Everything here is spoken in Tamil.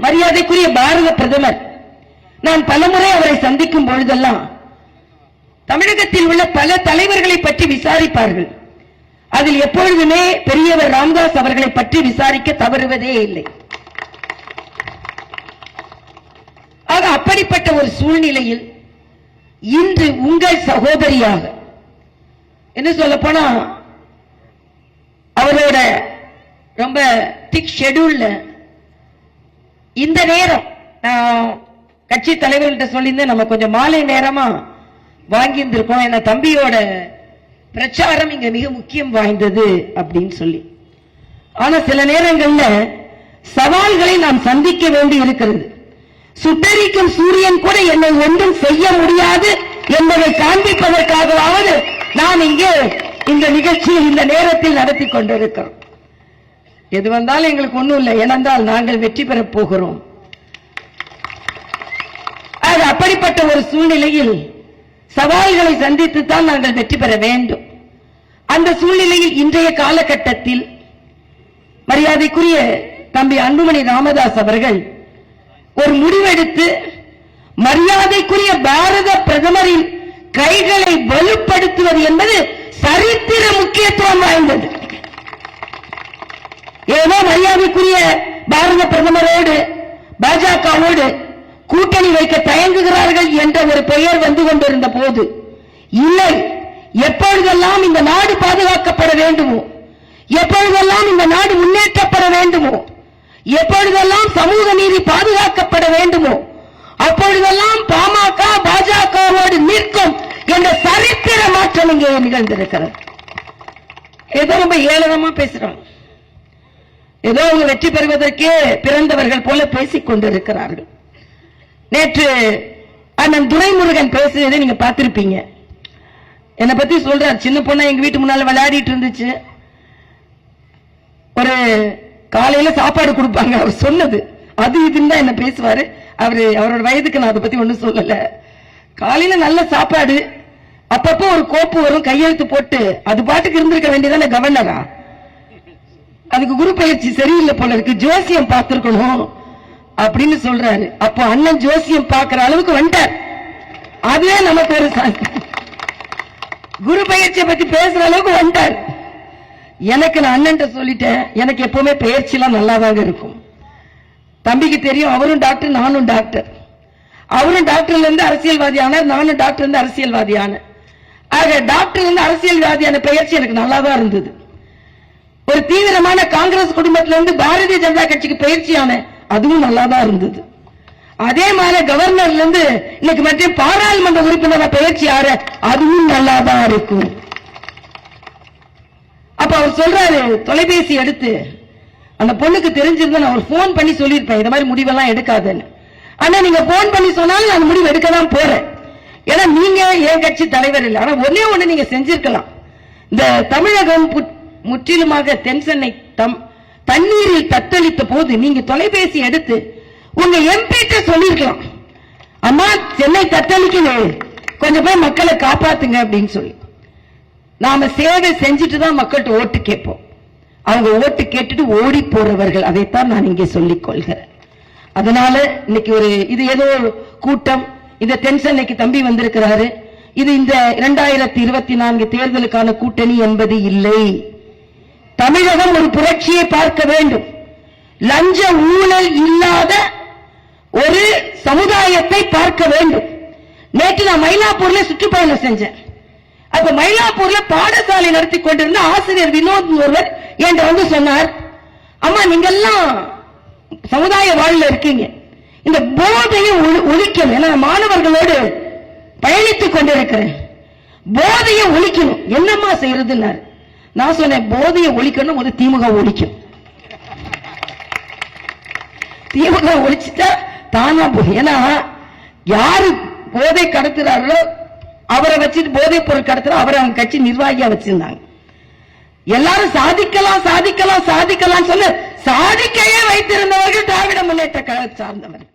மரியாதைக்குரிய பாரத பிரதமர், நான் பலமுறை அவரை சந்திக்கும் பொழுதெல்லாம் தமிழகத்தில் உள்ள பல தலைவர்களை பற்றி விசாரிப்பார்கள். அதில் எப்பொழுதுமே பெரியவர் ராமதாஸ் அவர்களை பற்றி விசாரிக்க தவறுவதே இல்லை. ஆக அப்படிப்பட்ட ஒரு சூழ்நிலையில் இன்று உங்கள் சகோதரியாக, என்ன சொல்ல போனா அவரோட ரொம்ப திக் ஷெட்யூல்ல இந்த நேரம் கட்சி தலைவர்கிட்ட சொல்லியிருந்தேன், நம்ம கொஞ்சம் மாலை நேரமா வாங்கி இருந்திருக்கோம், என தம்பியோட பிரச்சாரம் இங்க மிக முக்கியம் வாய்ந்தது அப்படின்னு சொல்லி. ஆனா சில நேரங்கள்ல சவால்களை நாம் சந்திக்க வேண்டி இருக்கிறது. சுட்டரிக்கும் சூரியன் கூட என்னை ஒன்றும் செய்ய முடியாது என்பதை காண்பிப்பதற்காகவாவது நான் இங்கே இந்த நிகழ்ச்சியில் இந்த நேரத்தில் நடத்தி கொண்டிருக்கிறோம். எது வந்தாலும் எங்களுக்கு ஒண்ணும் இல்லை, ஏனென்றால் நாங்கள் வெற்றி பெறப் போகிறோம். அப்படிப்பட்ட ஒரு சூழ்நிலையில் சவால்களை சந்தித்துத்தான் நாங்கள் வெற்றி பெற வேண்டும். அந்த சூழ்நிலையில் இன்றைய காலகட்டத்தில் மரியாதைக்குரிய தம்பி அன்புமணி ராமதாஸ் அவர்கள் ஒரு முடிவெடுத்து மரியாதைக்குரிய பாரத பிரதமரின் கைகளை வலுப்படுத்துவது என்பது சரித்திர முக்கியத்துவம் வாய்ந்தது. ஏதோ மரியாதைக்குரிய பாரத பிரதமரோடு பாஜகவோடு கூட்டணி வைக்க தயங்குகிறார்கள் என்ற ஒரு பெயர் வந்து கொண்டிருந்த போது, இல்லை, எப்பொழுதெல்லாம் இந்த நாடு பாதுகாக்கப்பட வேண்டுமோ, எப்பொழுதெல்லாம் இந்த நாடு முன்னேற்றப்பட வேண்டுமோ, எப்பொழுதெல்லாம் சமூக நீதி பாதுகாக்கப்பட வேண்டுமோ, அப்பொழுதெல்லாம் பாமக பாஜகவோடு நிற்கும் என்ற சரித்திர மாற்றம் இங்கே நிகழ்ந்திருக்கிறது. ஏதோ ரொம்ப ஏளனமா பேசுறாங்க, ஏதோ அவங்க வெற்றி பெறுவதற்கே பிறந்தவர்கள் போல பேசிக் கொண்டிருக்கிறார்கள். நேற்று அண்ணன் துரைமுருகன் பேசுறதை நீங்க பார்த்திருப்பீங்க. என்னை பத்தி சொல்றார், சின்ன பொண்ணு எங்க வீட்டு முன்னால விளையாடிட்டு இருந்துச்சு, ஒரு காலையில சாப்பாடு கொடுப்பாங்க, அவர் சொன்னது அது இதுன்னு தான் என்ன பேசுவாரு. அவரோட வயதுக்கு நான் அதை பத்தி ஒண்ணும் சொல்லல. காலையில நல்ல சாப்பாடு, அப்பப்போ ஒரு கோப்பு வரும், கையெழுத்து போட்டு அது பாட்டுக்கு இருந்திருக்க வேண்டியதான கவர்னரா. அதுக்கு குரு பயிற்சி சரியில்லை போல இருக்கு, ஜோசியம் பார்த்திருக்கணும் அப்படின்னு சொல்றாரு. அப்போ அண்ணன் ஜோசியம் பார்க்கிற அளவுக்கு வந்துட்டார். அதுவே நமக்கு ஒரு குரு பயிற்சியை பத்தி பேசுற அளவுக்கு வந்துட்டார். எனக்கு நான் அண்ணன் சொல்லிட்டேன், எனக்கு எப்பவுமே பயிற்சி எல்லாம் நல்லாதாங்க இருக்கும். தம்பிக்கு தெரியும், அவரும் டாக்டர் நானும் டாக்டர். அவரும் டாக்டர்ல இருந்து அரசியல்வாதி ஆனார், நானும் டாக்டர் இருந்து அரசியல்வாதி ஆனேன். ஆக டாக்டர் இருந்து அரசியல்வாதியான பயிற்சி எனக்கு நல்லாதான் இருந்தது. ஒரு தீவிரமான காங்கிரஸ் குடும்பத்திலிருந்து பாரதிய ஜனதா கட்சிக்கு பயிற்சியான அதுவும் நல்லாதான் இருந்தது. அதே மாதிரி கவர்னர்ல இருந்து இன்னைக்கு மற்றும் பாராளுமன்ற உறுப்பினர் பயிற்சி ஆற அதுவும் நல்லாதான் இருக்கும். அப்ப அவர் சொல்றாரு, தொலைபேசி எடுத்து அந்த பொண்ணுக்கு தெரிஞ்சிருந்தா நான் ஒரு போன் பண்ணி சொல்லியிருப்பேன், இந்த மாதிரி முடிவெல்லாம் எடுக்காதுன்னு. ஆனா நீங்க போன் பண்ணி சொன்னாலும் நான் முடிவு எடுக்க தான் போறேன். ஏன்னா நீங்க என் கட்சி தலைவர் இல்லை. ஆனா ஒன்னே ஒண்ணு நீங்க செஞ்சிருக்கலாம். இந்த தமிழகம் முற்றிலுமாக தென்சென்னை தண்ணீரில் தத்தளித்த போது நீங்க தொலைபேசி எடுத்து உங்க எம்பிட்ட சொல்லிருக்கலாம், அம்மா சென்னை தத்தளிக்கணும், கொஞ்சம் போய் மக்களை காப்பாத்துங்க அப்படின்னு சொல்லி. நாம சேவை செஞ்சுட்டு தான் மக்கள்கிட்ட ஓட்டு கேட்போம். அவங்க ஓட்டு கேட்டுட்டு ஓடி போறவர்கள், அதைத்தான் நான் இங்கே சொல்லிக் கொள்கிறேன். அதனால இன்னைக்கு இது ஏதோ கூட்டம், இந்த தென்சென்னைக்கு தம்பி வந்திருக்கிறாரு, இது இந்த 2024 தேர்தலுக்கான கூட்டணி என்பது இல்லை. தமிழகம் ஒரு புரட்சியை பார்க்க வேண்டும். லஞ்ச ஊழல் இல்லாத ஒரு சமுதாயத்தை பார்க்க வேண்டும். நேற்று நான் மயிலாப்பூர்ல சுற்றுப்பயணம் செஞ்சேன். அப்ப மயிலாப்பூர்ல பாடசாலை நடத்தி கொண்டிருந்த ஆசிரியர் வினோத் ஒருவர் என்கிட்ட வந்து சொன்னார், அம்மா நீங்க எல்லாம் சமுதாய வாழ்ல இருக்கீங்க, இந்த போதையை ஒழிக்கணும். ஏன்னா மாணவர்களோடு பயணித்துக் கொண்டிருக்கிறேன், போதையை ஒழிக்கணும், என்னம்மா செய்யறதுன்னாரு. நான் சொன்னேன், போதையை ஒழிக்கணும், ஒரு திமுக ஒழிக்கும். திமுக ஒழிச்சுட்டா தானா போதும். ஏன்னா யாரு போதை கடத்துறாரோ அவரை வச்சுட்டு போதை பொருள் கடத்துறோம், அவரை அவங்க கட்சி நிர்வாகியா வச்சிருந்தாங்க. எல்லாரும் சாதிக்கலாம் சாதிக்கலாம் சாதிக்கலாம் சொல்ல சாதிக்கையே வைத்திருந்தவர்கள் திராவிட முன்னேற்ற கழகம் சார்ந்தவர்கள்.